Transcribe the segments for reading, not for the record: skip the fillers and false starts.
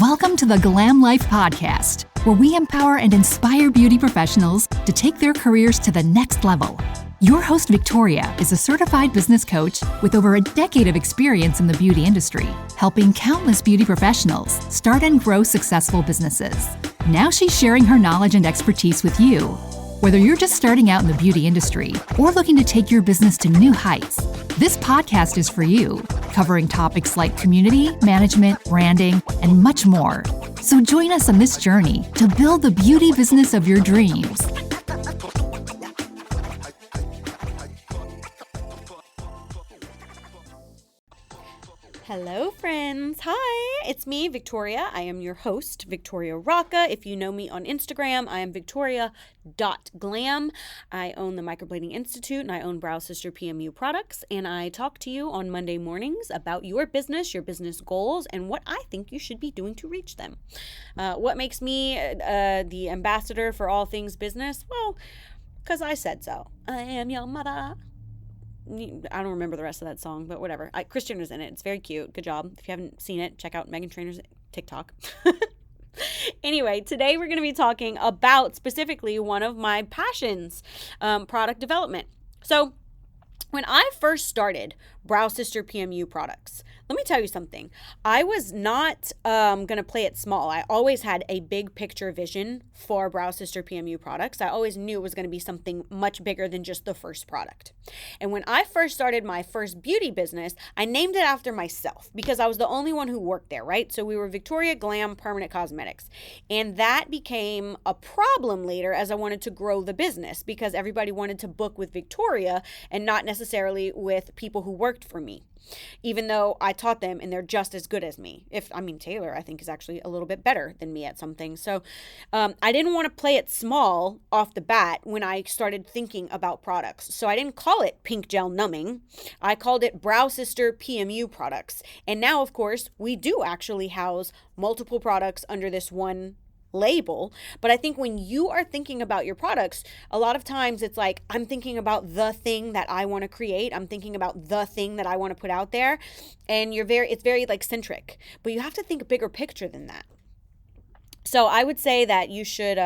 Welcome to the Glam Life Podcast, where we empower and inspire beauty professionals to take their careers to the next level. Your host, Victoria, is a certified business coach with over a decade of experience in the beauty industry, helping countless beauty professionals start and grow successful businesses. Now she's sharing her knowledge and expertise with you. Whether you're just starting out in the beauty industry or looking to take your business to new heights, this podcast is for you, covering topics like community, management, branding, and much more. So join us on this journey to build the beauty business of your dreams. Hello friends, hi, it's me, Victoria. I am your host, Victoria Rocca. If you know me on Instagram, I am victoria.glam. I own the Microblading Institute and I own Brow Sister PMU products, and I talk to you on Monday mornings about your business goals, and what I think you should be doing to reach them. What makes me the ambassador for all things business? Well, because I said so. I am your mother. I don't remember the rest of that song, but whatever. Christian was in it. It's very cute. Good job. If you haven't seen it, check out Megan Trainor's TikTok. Anyway, today we're going to be talking about specifically one of my passions, product development. So when I first started Brow Sister PMU products, let me tell you something. I was not going to play it small. I always had a big picture vision for Brow Sister PMU products. I always knew it was going to be something much bigger than just the first product. And when I first started my first beauty business, I named it after myself because I was the only one who worked there, right? So we were Victoria Glam Permanent Cosmetics. And that became a problem later as I wanted to grow the business because everybody wanted to book with Victoria and not necessarily with people who worked for me, even though I taught them and they're just as good as me. Taylor, I think, is actually a little bit better than me at some things. So I didn't want to play it small off the bat when I started thinking about products. So I didn't call it Pink Gel Numbing. I called it Brow Sister PMU products. And now, of course, we do actually house multiple products under this one label. But I think when you are thinking about your products, a lot of times it's like, I'm thinking about the thing that I want to create. I'm thinking about the thing that I want to put out there. And it's very like centric, but you have to think a bigger picture than that. So I would say that you should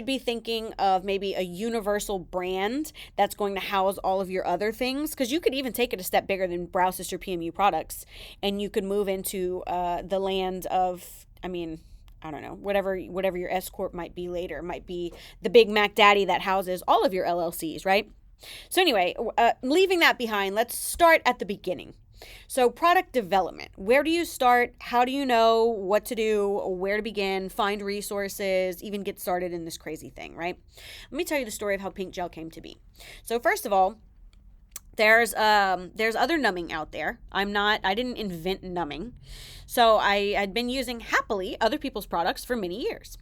be thinking of maybe a universal brand that's going to house all of your other things, because you could even take it a step bigger than Brow Sister PMU products, and you could move into the land of, I don't know, whatever your S Corp might be later. It might be the Big Mac Daddy that houses all of your LLCs, right? So anyway, leaving that behind, let's start at the beginning. So product development, where do you start? How do you know what to do, where to begin, find resources, even get started in this crazy thing, right? Let me tell you the story of how Pink Gel came to be. So first of all, there's other numbing out there. I didn't invent numbing. So I had been using happily other people's products for many years.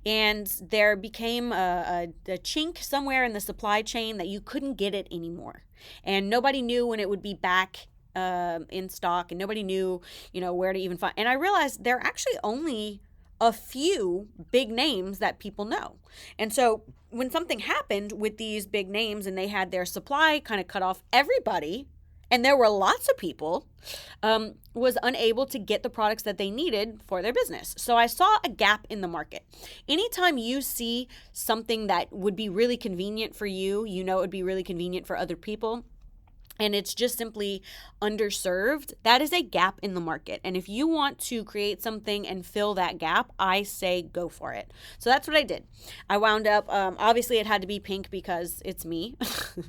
And there became a chink somewhere in the supply chain that you couldn't get it anymore. And nobody knew when it would be back in stock, and nobody knew, where to even find. And I realized there are actually only a few big names that people know. And so when something happened with these big names and they had their supply kind of cut off, everybody, and there were lots of people, was unable to get the products that they needed for their business. So I saw a gap in the market. Anytime you see something that would be really convenient for you, it would be really convenient for other people, and it's just simply underserved, that is a gap in the market. And if you want to create something and fill that gap, I say go for it. So that's what I did. I wound up, obviously it had to be pink because it's me.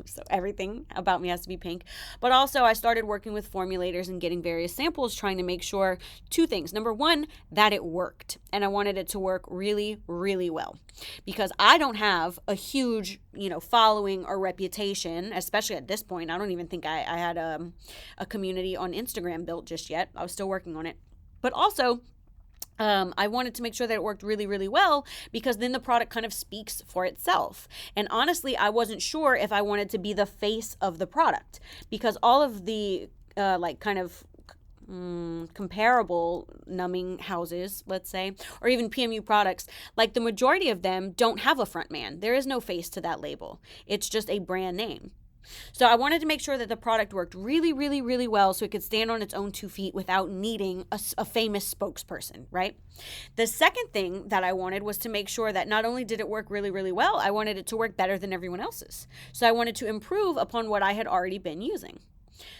So everything about me has to be pink. But also I started working with formulators and getting various samples, trying to make sure two things. Number one, that it worked. And I wanted it to work really, really well. Because I don't have a huge, following or reputation, especially at this point. I don't even think I had a community on Instagram built just yet. I was still working on it. But also, I wanted to make sure that it worked really, really well, because then the product kind of speaks for itself. And honestly, I wasn't sure if I wanted to be the face of the product, because all of the comparable numbing houses, let's say, or even PMU products, like the majority of them don't have a front man. There is no face to that label. It's just a brand name. So I wanted to make sure that the product worked really, really, really well so it could stand on its own 2 feet without needing a famous spokesperson, right? The second thing that I wanted was to make sure that not only did it work really, really well, I wanted it to work better than everyone else's. So I wanted to improve upon what I had already been using.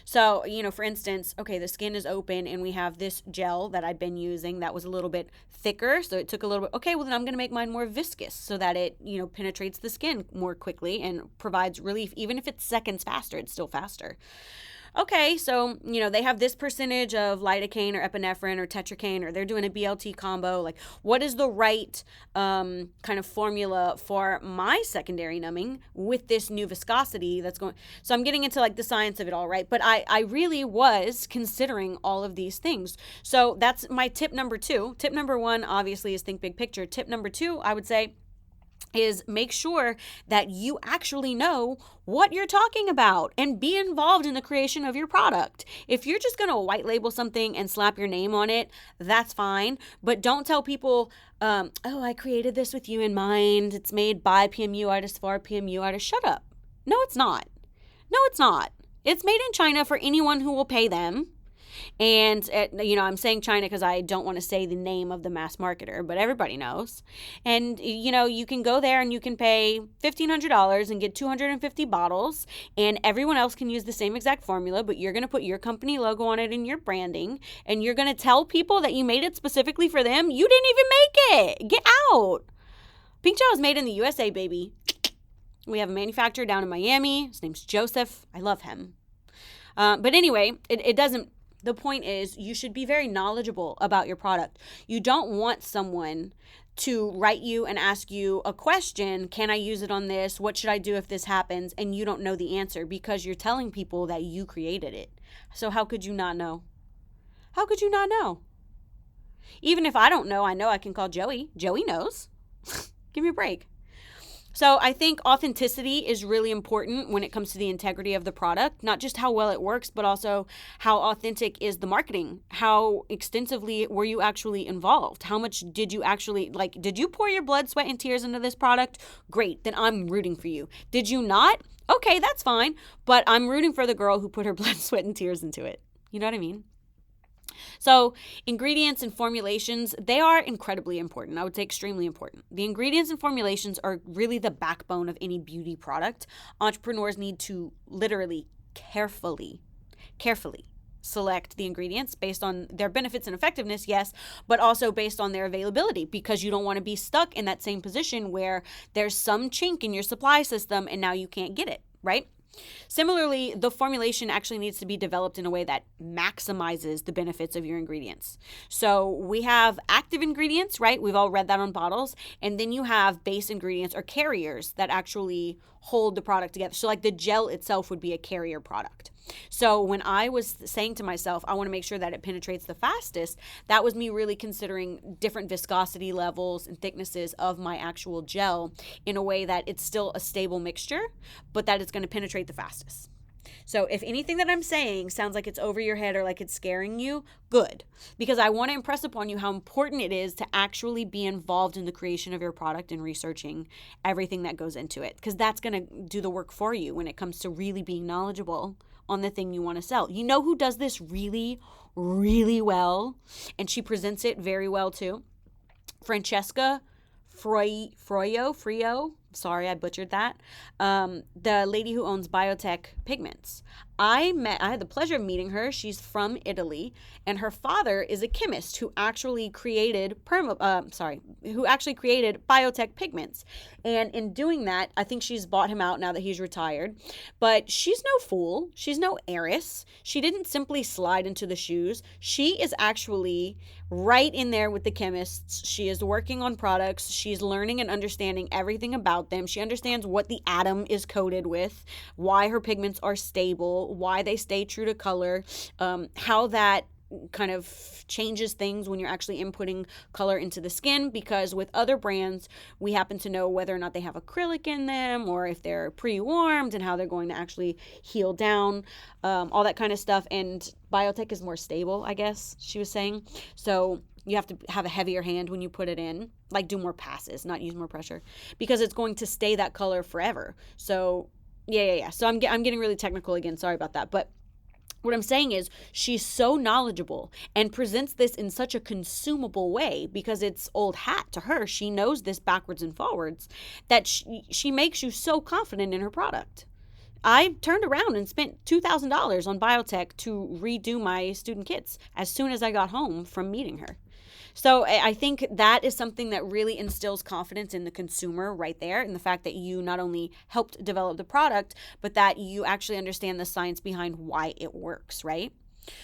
So, for instance, okay, the skin is open and we have this gel that I'd been using that was a little bit thicker. So it took a little bit, okay, well then I'm going to make mine more viscous so that it, penetrates the skin more quickly and provides relief. Even if it's seconds faster, it's still faster. Okay, so, they have this percentage of lidocaine or epinephrine or tetracaine, or they're doing a BLT combo. Like, what is the right kind of formula for my secondary numbing with this new viscosity that's going? So I'm getting into like the science of it all, right? But I really was considering all of these things. So that's my tip number 2. Tip number 1, obviously, is think big picture. Tip number 2, I would say, is make sure that you actually know what you're talking about and be involved in the creation of your product. If you're just going to white label something and slap your name on it, that's fine. But don't tell people, I created this with you in mind. It's made by PMU artists for PMU artists. Shut up. No, it's not. No, it's not. It's made in China for anyone who will pay them. And, I'm saying China because I don't want to say the name of the mass marketer, but everybody knows. And, you can go there and you can pay $1,500 and get 250 bottles, and everyone else can use the same exact formula, but you're going to put your company logo on it in your branding, and you're going to tell people that you made it specifically for them. You didn't even make it. Get out. Pink Gel is made in the USA, baby. We have a manufacturer down in Miami. His name's Joseph. I love him. But anyway, it doesn't. The point is, you should be very knowledgeable about your product. You don't want someone to write you and ask you a question, can I use it on this? What should I do if this happens? And you don't know the answer because you're telling people that you created it. So how could you not know? How could you not know? Even if I don't know, I know I can call Joey. Joey knows. Give me a break. So I think authenticity is really important when it comes to the integrity of the product, not just how well it works, but also how authentic is the marketing? How extensively were you actually involved? How much did you actually, did you pour your blood, sweat, and tears into this product? Great, then I'm rooting for you. Did you not? Okay, that's fine, but I'm rooting for the girl who put her blood, sweat, and tears into it. You know what I mean? So ingredients and formulations, they are incredibly important. I would say extremely important. The ingredients and formulations are really the backbone of any beauty product. Entrepreneurs need to literally carefully select the ingredients based on their benefits and effectiveness, yes, but also based on their availability, because you don't want to be stuck in that same position where there's some chink in your supply system and now you can't get it, right? Similarly, the formulation actually needs to be developed in a way that maximizes the benefits of your ingredients. So we have active ingredients, right? We've all read that on bottles. And then you have base ingredients or carriers that actually hold the product together. So like the gel itself would be a carrier product. So when I was saying to myself, I want to make sure that it penetrates the fastest, that was me really considering different viscosity levels and thicknesses of my actual gel in a way that it's still a stable mixture, but that it's going to penetrate the fastest. So if anything that I'm saying sounds like it's over your head or like it's scaring you, good. Because I want to impress upon you how important it is to actually be involved in the creation of your product and researching everything that goes into it. Because that's going to do the work for you when it comes to really being knowledgeable on the thing you want to sell. You know who does this really, really well? And she presents it very well too? Francesca Frio. Sorry, I butchered that. The lady who owns Biotech Pigments. I had the pleasure of meeting her. She's from Italy, and her father is a chemist who actually created Biotech Pigments. And in doing that, I think she's bought him out now that he's retired. But she's no fool. She's no heiress. She didn't simply slide into the shoes. She is actually right in there with the chemists. She is working on products. She's learning and understanding everything about them. She understands what the atom is coated with, why her pigments are stable, why they stay true to color, how that kind of changes things when you're actually inputting color into the skin, because with other brands, we happen to know whether or not they have acrylic in them or if they're pre-warmed and how they're going to actually heal down, all that kind of stuff. And Biotech is more stable, I guess she was saying. So you have to have a heavier hand when you put it in, like do more passes, not use more pressure, because it's going to stay that color forever. So Yeah. So I'm getting really technical again. Sorry about that. But what I'm saying is she's so knowledgeable and presents this in such a consumable way because it's old hat to her. She knows this backwards and forwards that she makes you so confident in her product. I turned around and spent $2,000 on biotech to redo my student kits as soon as I got home from meeting her. So I think that is something that really instills confidence in the consumer right there, in the fact that you not only helped develop the product, but that you actually understand the science behind why it works, right?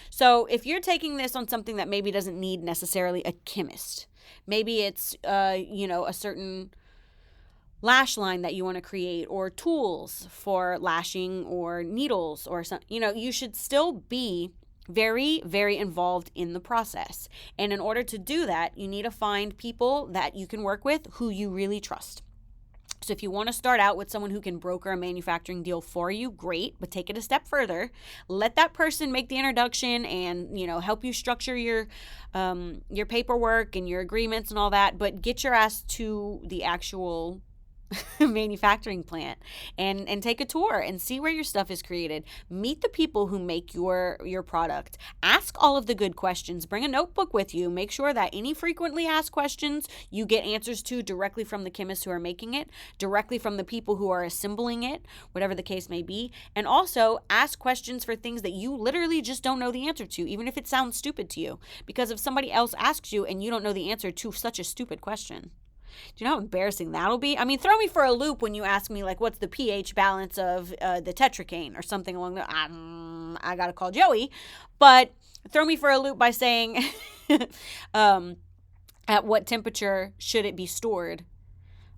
So if you're taking this on something that maybe doesn't need necessarily a chemist, maybe it's, a certain lash line that you want to create, or tools for lashing, or needles, or something, you should still be very, very involved in the process. And in order to do that, you need to find people that you can work with who you really trust. So if you want to start out with someone who can broker a manufacturing deal for you, great, but take it a step further. Let that person make the introduction and, help you structure your paperwork and your agreements and all that, but get your ass to the actual manufacturing plant and take a tour and see where your stuff is created. Meet the people who make your product. Ask all of the good questions. Bring a notebook with you. Make sure that any frequently asked questions you get answers to directly from the chemists who are making it, directly from the people who are assembling it, whatever the case may be. And also ask questions for things that you literally just don't know the answer to, even if it sounds stupid to you. Because if somebody else asks you and you don't know the answer to such a stupid question, do you know how embarrassing that'll be? I mean, throw me for a loop when you ask me, like, what's the pH balance of the tetracaine or something along the... I got to call Joey. But throw me for a loop by saying, at what temperature should it be stored?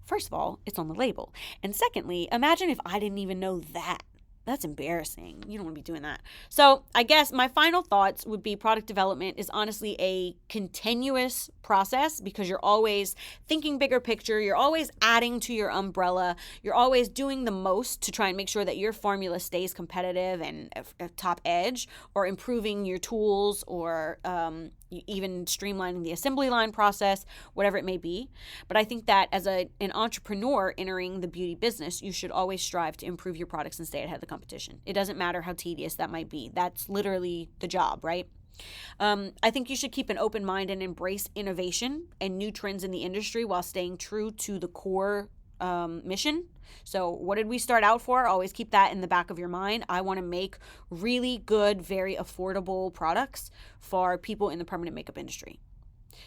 First of all, it's on the label. And secondly, imagine if I didn't even know that. That's embarrassing. You don't want to be doing that. So I guess my final thoughts would be product development is honestly a continuous process because you're always thinking bigger picture. You're always adding to your umbrella. You're always doing the most to try and make sure that your formula stays competitive and top edge, or improving your tools, or even streamlining the assembly line process, whatever it may be. But I think that as an entrepreneur entering the beauty business, you should always strive to improve your products and stay ahead of the competition. It doesn't matter how tedious that might be. That's literally the job, right? I think you should keep an open mind and embrace innovation and new trends in the industry while staying true to the core mission. So what did we start out for? Always keep that in the back of your mind. I want to make really good, very affordable products for people in the permanent makeup industry.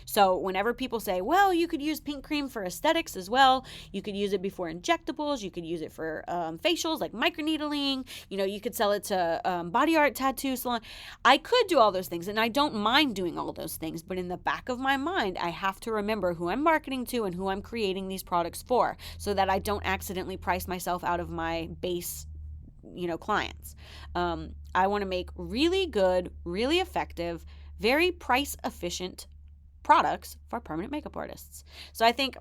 So whenever people say, well, you could use pink cream for aesthetics as well, you could use it before injectables, you could use it for facials like microneedling, you could sell it to body art, tattoo salon. I could do all those things, and I don't mind doing all those things, but in the back of my mind, I have to remember who I'm marketing to and who I'm creating these products for, so that I don't accidentally price myself out of my base clients. I want to make really good, really effective, very price efficient products for permanent makeup artists. So I think,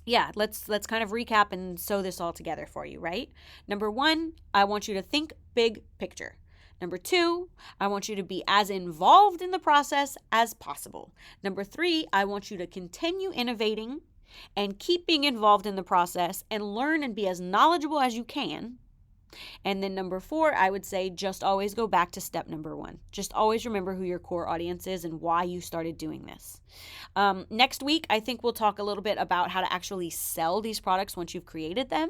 let's kind of recap and sew this all together for you, right? Number 1, I want you to think big picture. Number 2, I want you to be as involved in the process as possible. Number 3, I want you to continue innovating and keep being involved in the process and learn and be as knowledgeable as you can. And then number 4, I would say just always go back to step number 1. Just always remember who your core audience is and why you started doing this. Next week, I think we'll talk a little bit about how to actually sell these products once you've created them.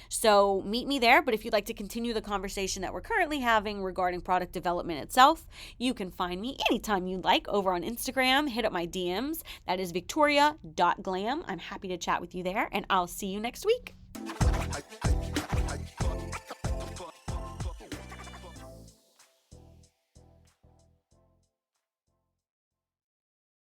So meet me there. But if you'd like to continue the conversation that we're currently having regarding product development itself, you can find me anytime you'd like over on Instagram. Hit up my DMs. That is victoria.glam. I'm happy to chat with you there, and I'll see you next week.